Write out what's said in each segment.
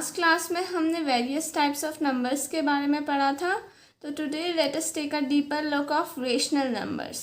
Last class में हमने various types of numbers के बारे में पढ़ा था। तो today let us take a deeper look of rational numbers.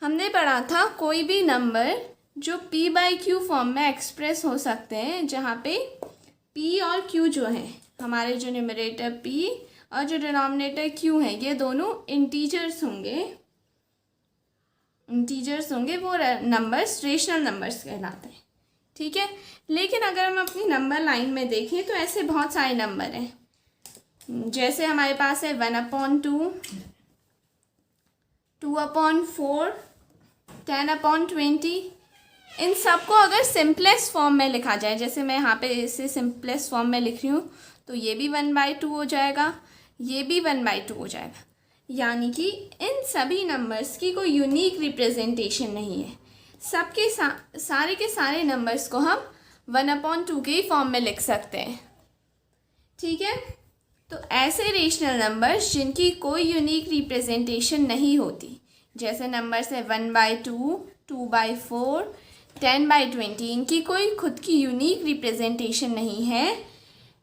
हमने पढ़ा था कोई भी नंबर जो p बाई क्यू फॉर्म में एक्सप्रेस हो सकते हैं, जहाँ पे p और q जो है, हमारे जो न्यूमरेटर p और जो डिनोमिनेटर q है, ये दोनों इंटीजर्स होंगे वो नंबर्स रेशनल नंबर्स कहलाते हैं। ठीक है, लेकिन अगर हम अपनी नंबर लाइन में देखें तो ऐसे बहुत सारे नंबर हैं। जैसे हमारे पास है 1/2, 2/4, 10/20। इन सबको अगर सिंपलेस्ट फॉर्म में लिखा जाए, जैसे मैं यहाँ पे इसे सिंपलेस्ट फॉर्म में लिख रही हूँ, तो ये भी 1/2 हो जाएगा, ये भी 1/2 हो जाएगा। यानी कि इन सभी नंबर्स की कोई यूनिक रिप्रेजेंटेशन नहीं है। सबके सारे के सारे नंबर्स को हम 1/2 के ही फॉर्म में लिख सकते हैं। ठीक है, तो ऐसे रेशनल नंबर्स जिनकी कोई यूनिक रिप्रेजेंटेशन नहीं होती, जैसे नंबर्स है 1/2, 2/4, 10/20, इनकी कोई खुद की यूनिक रिप्रेजेंटेशन नहीं है,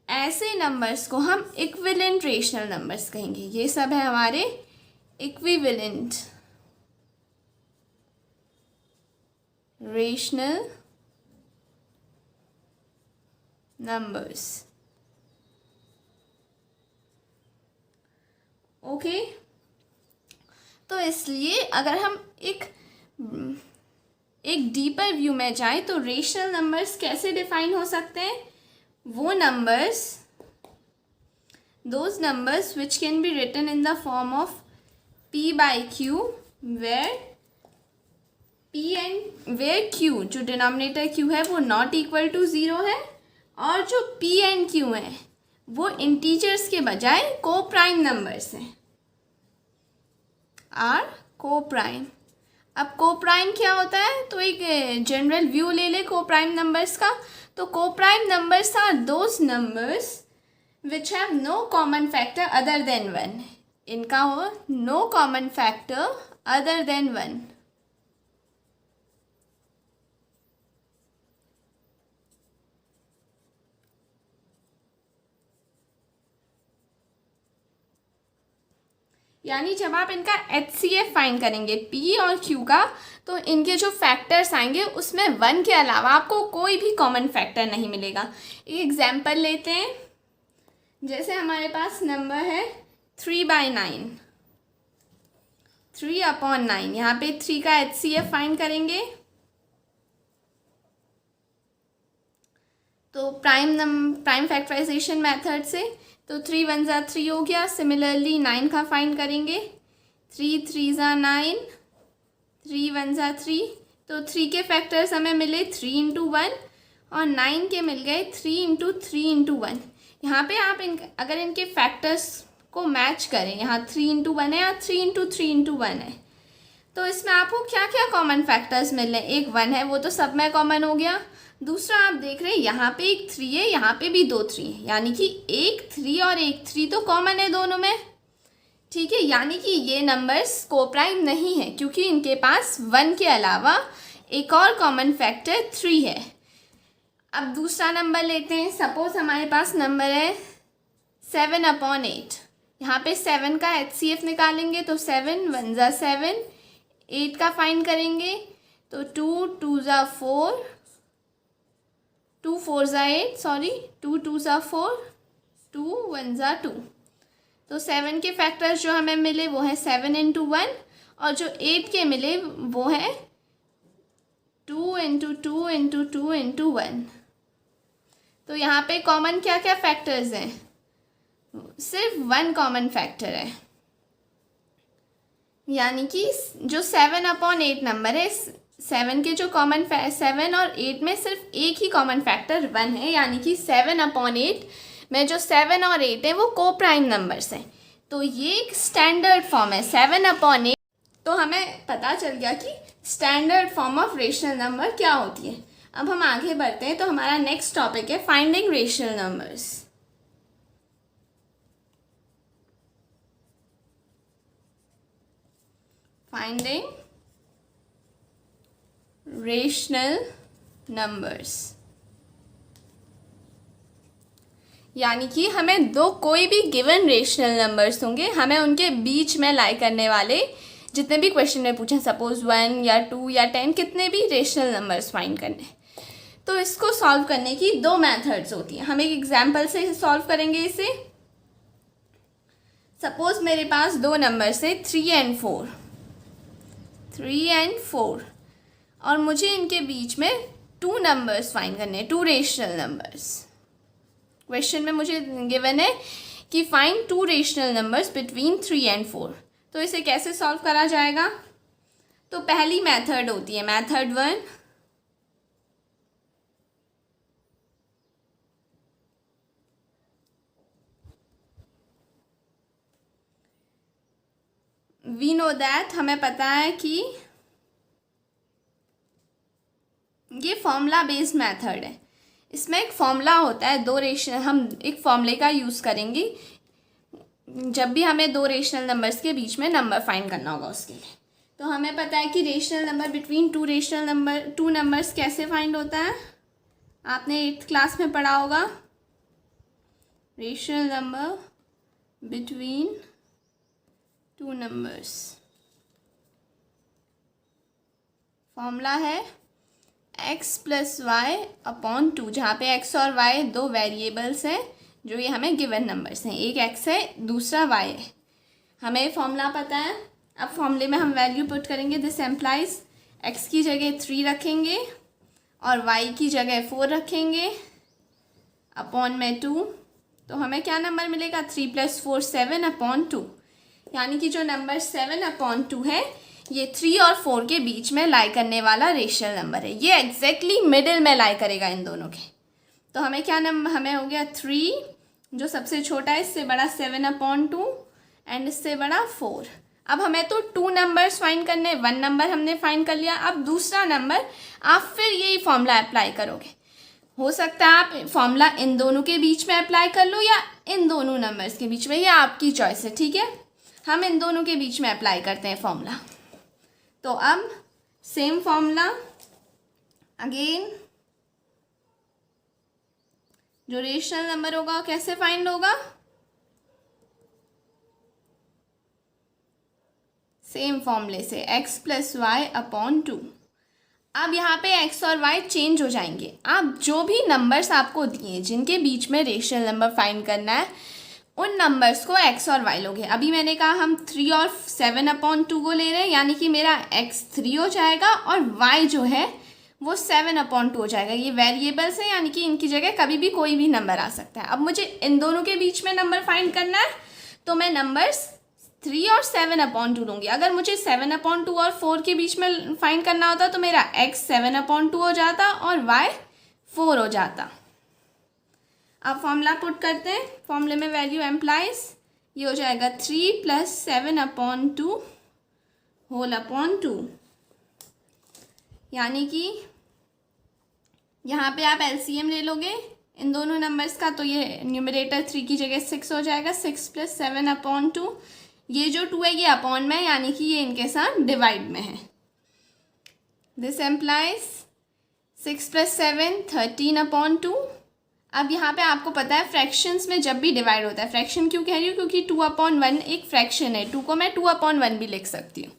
ऐसे नंबर्स को हम इक्विवेलेंट रेशनल नंबर्स कहेंगे। ये सब है हमारे इक्विवेलेंट रेशनल नंबर्स। ओके, तो इसलिए अगर हम एक डीपर व्यू में जाएं तो रेशनल नंबर्स कैसे डिफाइन हो सकते हैं? वो numbers, those numbers which can be written in the form of p by q, where q जो डिनोमिनेटर q है वो नॉट इक्वल टू 0 है, और जो p एंड q है वो इंटीजर्स के बजाय को प्राइम नंबर्स हैं, आर को प्राइम। अब को प्राइम क्या होता है? तो एक जनरल व्यू ले ले को प्राइम नंबर्स का। तो co prime numbers are those numbers which have no common factor other than 1। इनका हो no common factor other than 1। यानी जब आप इनका HCF फाइंड करेंगे P और Q का, तो इनके जो फैक्टर्स आएंगे उसमें 1 के अलावा आपको कोई भी कॉमन फैक्टर नहीं मिलेगा। एक एग्जांपल लेते हैं, जैसे हमारे पास नंबर है 3/9, 3/9। यहाँ पे 3 का HCF फाइंड करेंगे तो प्राइम फैक्टराइजेशन मेथड से, तो 3 1 ज़ा 3 हो गया। सिमिलरली 9 का फाइंड करेंगे, 3 3 ज़ा 9, 3 1 ज़ा 3। तो 3 के फैक्टर्स हमें मिले 3 × 1 और 9 के मिल गए 3 × 3 × 1। यहाँ पे आप अगर इनके फैक्टर्स को मैच करें, यहाँ 3 × 1 है या 3 × 3 × 1 है, तो इसमें आपको क्या क्या कॉमन फैक्टर्स मिल रहे हैं? एक 1 है, वो तो सब में कॉमन हो गया। दूसरा आप देख रहे हैं यहाँ पे एक 3 है, यहाँ पे भी 2 3 है, यानी कि एक 3 और एक 3 तो कॉमन है दोनों में। ठीक है, यानी कि ये नंबर्स कोप्राइम नहीं है, क्योंकि इनके पास 1 के अलावा एक और कॉमन फैक्टर 3 है। अब दूसरा नंबर लेते हैं। सपोज हमारे पास नंबर है 7/8। यहाँ पे 7 का HCF निकालेंगे तो 7 1 ज़ा 7, 8 का फाइंड करेंगे तो 2 2 ज़ा 4, 2 4 ज़ा 8, सॉरी 2 2 ज़ा 4, 2 1 ज़ा 2। तो 7 के फैक्टर्स जो हमें मिले वो है 7 × 1, और जो 8 के मिले वो है 2 × 2 × 2 × 1। तो यहाँ पे कॉमन क्या क्या फैक्टर्स हैं? सिर्फ 1 कॉमन फैक्टर है, यानी कि जो 7/8 नंबर है, 7 के जो कॉमन 7 और 8 में सिर्फ एक ही कॉमन फैक्टर 1 है, यानी कि 7/8 में जो 7 और 8 है वो को प्राइम नंबर्स हैं। तो ये एक स्टैंडर्ड फॉर्म है 7/8। तो हमें पता चल गया कि standard form of rational number क्या होती है। अब हम आगे बढ़ते हैं, तो हमारा नेक्स्ट टॉपिक है finding rational numbers. Finding rational numbers. यानी कि हमें दो कोई भी गिवन रेशनल नंबर्स होंगे, हमें उनके बीच में लाई करने वाले जितने भी क्वेश्चन में पूछें, सपोज 1 या 2 या 10, कितने भी रेशनल नंबर्स फाइंड करने। तो इसको सॉल्व करने की दो मेथड्स होती हैं। हम एक एग्जांपल से सॉल्व करेंगे इसे। सपोज मेरे पास दो नंबर्स है 3 and 4, 3 and 4, और मुझे इनके बीच में 2 नंबर्स फाइंड करने, 2 रेशनल नंबर्स। क्वेश्चन में मुझे गिवन है कि find 2 rational numbers between 3 and 4। तो इसे कैसे सॉल्व करा जाएगा? तो पहली मेथड होती है मेथड 1, वी नो दैट, हमें पता है कि ये फॉर्मूला बेस्ड मेथड है। इसमें एक फॉर्मूला होता है, दो रेशनल, हम एक फॉर्मूले का यूज़ करेंगे जब भी हमें दो रेशनल नंबर्स के बीच में नंबर फाइंड करना होगा उसके लिए। तो हमें पता है कि rational number between two numbers कैसे फाइंड होता है, आपने 8th क्लास में पढ़ा होगा। Rational number between 2 numbers, formula है x + y/2, जहाँ पे x और y दो वेरिएबल्स हैं जो ये हमें गिवन नंबर्स हैं। एक x है, दूसरा y है। हमें फॉर्मूला पता है। अब फॉर्मूले में हम वैल्यू पुट करेंगे। दिस एम्प्लाइज x की जगह 3 रखेंगे और y की जगह 4 रखेंगे अपॉन में 2। तो हमें क्या नंबर मिलेगा? 3 + 4 7/2, यानी कि जो नंबर 7/2 है ये 3 और 4 के बीच में लाई करने वाला रेशनल नंबर है। ये एग्जैक्टली मिडिल में लाई करेगा इन दोनों के। तो हमें क्या नंबर, हमें हो गया 3 जो सबसे छोटा है, इससे बड़ा 7/2 एंड इससे बड़ा 4। अब हमें तो 2 नंबर्स फाइंड करने, 1 नंबर हमने फाइंड कर लिया। अब दूसरा नंबर आप फिर यही फॉर्मूला अप्लाई करोगे। हो सकता है आप फॉर्मूला इन दोनों के बीच में अप्लाई कर लो या इन दोनों नंबर्स के बीच में, ये आपकी चॉइस है, ठीक है। हम इन दोनों के बीच में अप्लाई करते हैं फॉर्मूला। तो अब सेम फॉर्मूला अगेन, जो रेशनल नंबर होगा कैसे फाइंड होगा? सेम फॉर्मूले से x + y/2। अब यहाँ पे x और y चेंज हो जाएंगे। अब जो भी नंबर्स आपको दिए जिनके बीच में रेशनल नंबर फाइंड करना है, उन नंबर्स को x और y लोगे। अभी मैंने कहा हम 3 और 7/2 को ले रहे हैं, यानी कि मेरा x 3 हो जाएगा और y जो है वो 7/2 हो जाएगा। ये वेरिएबल्स हैं, यानी कि इनकी जगह कभी भी कोई भी नंबर आ सकता है। अब मुझे इन दोनों के बीच में नंबर फाइंड करना है, तो मैं नंबर्स 3 और 7/2 लूँगी। अगर मुझे 7/2 और 4 के बीच में फाइंड करना होता तो मेरा x 7/2 हो जाता और y 4 हो जाता। अब फॉर्मूला पुट करते हैं। फॉर्मूले में वैल्यू एम्प्लाइज ये हो जाएगा 3 + 7/2 होल अपॉन 2, यानी कि यहाँ पे आप एलसीएम ले लोगे इन दोनों नंबर्स का, तो ये न्यूमरेटर 3 की जगह 6 हो जाएगा। 6 + 7/2, ये जो 2 है ये अपॉन में, यानी कि ये इनके साथ डिवाइड में है। This implies 6 + 7 13/2। अब यहाँ पे आपको पता है फ्रैक्शंस में जब भी डिवाइड होता है, फ्रैक्शन क्यों कह रही हूँ? क्योंकि 2/1 एक फ्रैक्शन है, 2 को मैं 2/1 भी लिख सकती हूँ।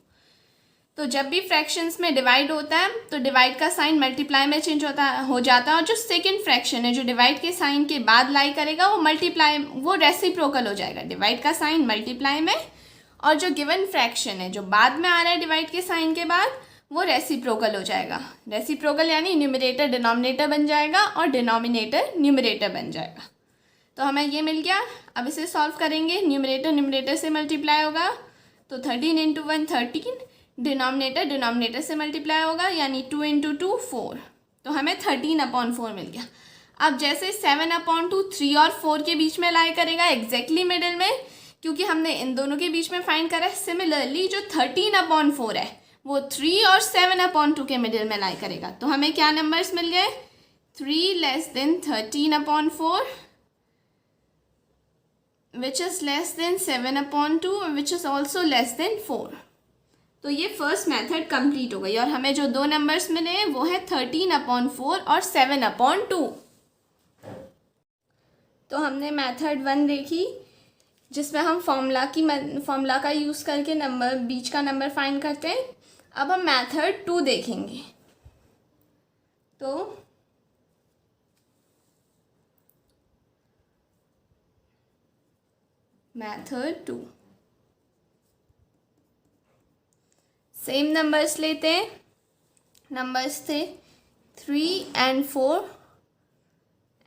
तो जब भी फ्रैक्शंस में डिवाइड होता है तो डिवाइड का साइन मल्टीप्लाई में चेंज हो जाता है, और जो सेकंड फ्रैक्शन है जो डिवाइड के साइन के बाद लाई करेगा वो रेसिप्रोकल हो जाएगा। डिवाइड का साइन मल्टीप्लाई में, और जो गिवन फ्रैक्शन है जो बाद में आ रहा है डिवाइड के साइन के बाद, वो रेसिप्रोकल हो जाएगा। रेसिप्रोकल यानी न्यूमरेटर डिनोमिनेटर बन जाएगा और डिनोमिनेटर न्यूमरेटर बन जाएगा। तो हमें ये मिल गया। अब इसे सॉल्व करेंगे। न्यूमरेटर से मल्टीप्लाई होगा तो 13 × 1 13, डिनोमिनेटर से मल्टीप्लाई होगा यानी 2 × 2 4, तो हमें 13/4 मिल गया। अब जैसे 7/2 3 और 4 के बीच में लाई करेगा एग्जैक्टली मिडिल में, क्योंकि हमने इन दोनों के बीच में फाइंड करा है। सिमिलरली जो 13/4 है वो 3 और 7/2 के मिडिल में लाई करेगा। तो हमें क्या नंबर्स मिल गए? 3 > 13/4 which is less than 7/2 which is also less than 4। तो ये फर्स्ट मेथड कंप्लीट हो गई और हमें जो दो नंबर्स मिले हैं वो है 13/4 और 7/2। तो हमने मेथड 1 देखी जिसमें हम फॉर्मूला का यूज़ करके नंबर बीच का नंबर फाइंड करते हैं। अब हम मेथड 2 देखेंगे। तो मेथड 2 सेम नंबर्स लेते हैं। नंबर्स थे 3 and 4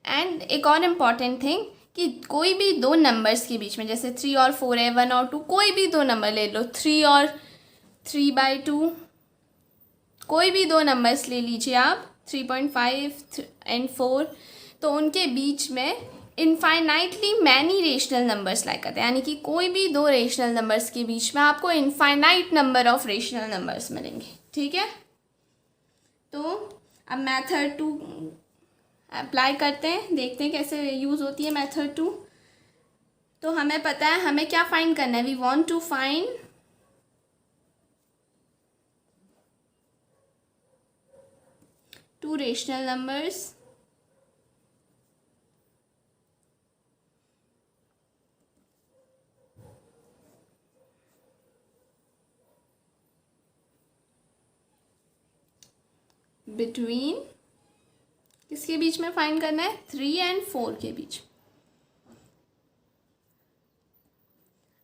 एंड एक और इम्पॉर्टेंट थिंग कि कोई भी दो नंबर्स के बीच में, जैसे 3 और 4 है, 1 और 2, कोई भी दो नंबर ले लो, 3 और 3/2, कोई भी दो नंबर्स ले लीजिए आप, 3.5 and 4, तो उनके बीच में infinitely many rational numbers like करते हैं, यानी कि कोई भी दो रेशनल नंबर्स के बीच में आपको infinite number of rational numbers मिलेंगे। ठीक है, तो अब मेथड 2 अप्लाई करते हैं, देखते हैं कैसे यूज़ होती है मेथड 2। तो हमें पता है हमें क्या फाइंड करना है, we want to find two rational numbers between, किसके बीच में फाइंड करना है, 3 and 4 के बीच।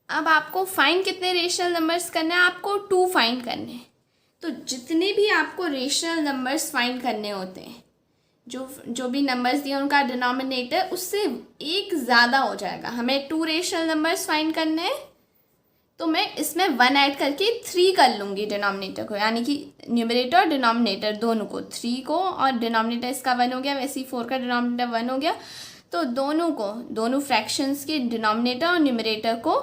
अब आपको फाइंड कितने रेशनल नंबर्स करने हैं, आपको 2 फाइंड करने हैं। तो जितने भी आपको रेशनल नंबर्स फाइंड करने होते हैं, जो भी नंबर्स दिए उनका डिनोमिनेटर उससे एक ज़्यादा हो जाएगा। हमें 2 रेशनल नंबर्स फाइंड करने हैं, तो मैं इसमें 1 ऐड करके 3 कर लूँगी डिनोमिनेटर को, यानी कि न्यूमरेटर और डिनोमिनेटर दोनों को, 3 को, और डिनोमिनेटर इसका 1 हो गया, वैसे ही 4 का डिनोमिनेटर 1 हो गया। तो दोनों फ्रैक्शंस के डिनोमिनेटर और न्यूमरेटर को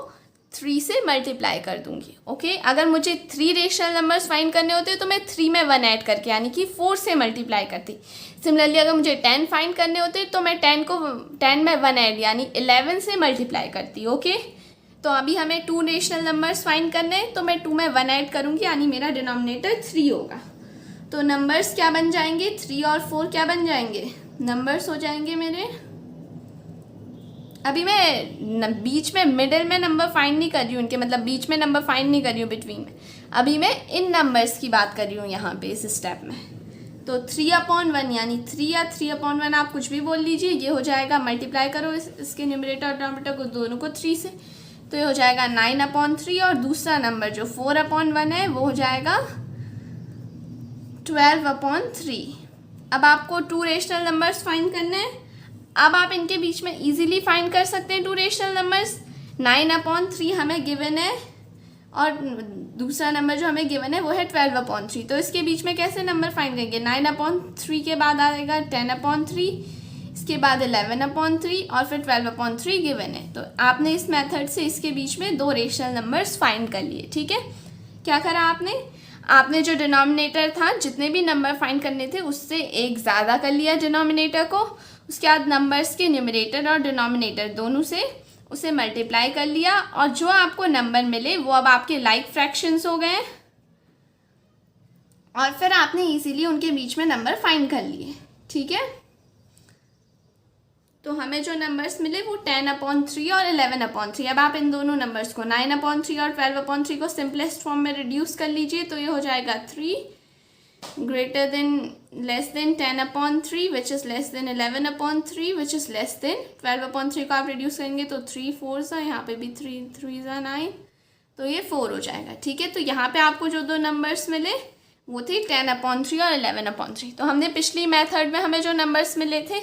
3 से मल्टीप्लाई कर दूँगी। ओके, अगर मुझे 3 रेशनल नंबर्स फाइंड करने होते तो मैं 3 में 1 ऐड करके, यानी कि 4 से मल्टीप्लाई करती। सिमिलरली अगर मुझे 10 फाइंड करने होते तो मैं 10 में 1 ऐड, यानी 11 से मल्टीप्लाई करती। ओके, तो अभी हमें 2 रेशनल नंबर्स फाइंड करने हैं, तो मैं 2 में 1 ऐड करूँगी, यानी मेरा डिनोमिनेटर 3 होगा। तो नंबर्स क्या बन जाएंगे, 3 और 4 क्या बन जाएंगे, नंबर्स हो जाएंगे मेरे। अभी मैं बीच में मिडिल में नंबर फाइंड नहीं कर रही हूँ उनके, मतलब बीच में नंबर फाइंड नहीं कर रही हूँ बिटवीन में, अभी मैं इन नंबर्स की बात कर रही हूँ यहाँ पे इस स्टेप में। तो 3/1 यानी 3 या 3/1 आप कुछ भी बोल लीजिए, ये हो जाएगा, मल्टीप्लाई करो इसके न्यूमरेटर और डिनोमिनेटर को दोनों को 3 से, तो ये हो जाएगा 9/3, और दूसरा नंबर जो 4/1 है वो हो जाएगा 12/3। अब आपको 2 रेशनल नंबर्स फाइंड करने हैं। अब आप इनके बीच में इजीली फाइंड कर सकते हैं 2 रेशनल नंबर्स। 9/3 हमें गिवन है और दूसरा नंबर जो हमें गिवन है वो है 12/3। तो इसके बीच में कैसे नंबर फाइंड करेंगे, 9/3 के बाद आएगा 10/3, इसके बाद 11/3 और फिर 12/3 गिवन है। तो आपने इस मेथड से इसके बीच में 2 रेशनल नंबर्स फाइंड कर लिए। ठीक है, क्या करा आपने जो डिनोमिनेटर था, जितने भी नंबर फाइंड करने थे उससे एक ज़्यादा कर लिया डिनोमिनेटर को, उसके बाद नंबर्स के न्यूमरेटर और डिनोमिनेटर दोनों से उसे मल्टीप्लाई कर लिया, और जो आपको नंबर मिले वो अब आपके लाइक फ्रैक्शंस हो गए, और फिर आपने इजीली उनके बीच में नंबर फाइंड कर लिए। ठीक है, तो हमें जो नंबर्स मिले वो 10/3 और 11/3। अब आप इन दोनों नंबर्स को 9/3 और 12/3 को सिंपलेस्ट फॉर्म में रिड्यूस कर लीजिए, तो ये हो जाएगा 3 greater than less than 10/3 which is less than 11/3 which is less than 12/3 को आप रिड्यूस करेंगे तो 3 4 यहाँ पे भी 3 9, तो ये 4 हो जाएगा। ठीक है, तो यहाँ पे आपको जो 2 नंबर्स मिले वो थे 10/3 और 11/3। तो हमने पिछली मेथड में हमें जो नंबर्स मिले थे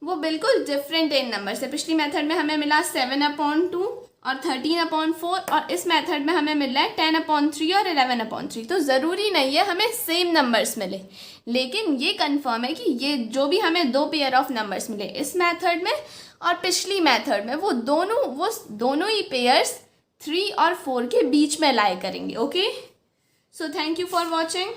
वो बिल्कुल डिफरेंट इन नंबर से। पिछली मेथड में हमें मिला 7/2 और 13/4, और इस मेथड में हमें मिल रहा है 10/3 और 11/3। तो ज़रूरी नहीं है हमें सेम नंबर्स मिले, लेकिन ये कंफर्म है कि ये जो भी हमें 2 पेयर ऑफ नंबर्स मिले इस मेथड में और पिछली मेथड में, वो दोनों ही पेयर्स 3 और 4 के बीच में लाई करेंगे। Okay, so thank you for watching.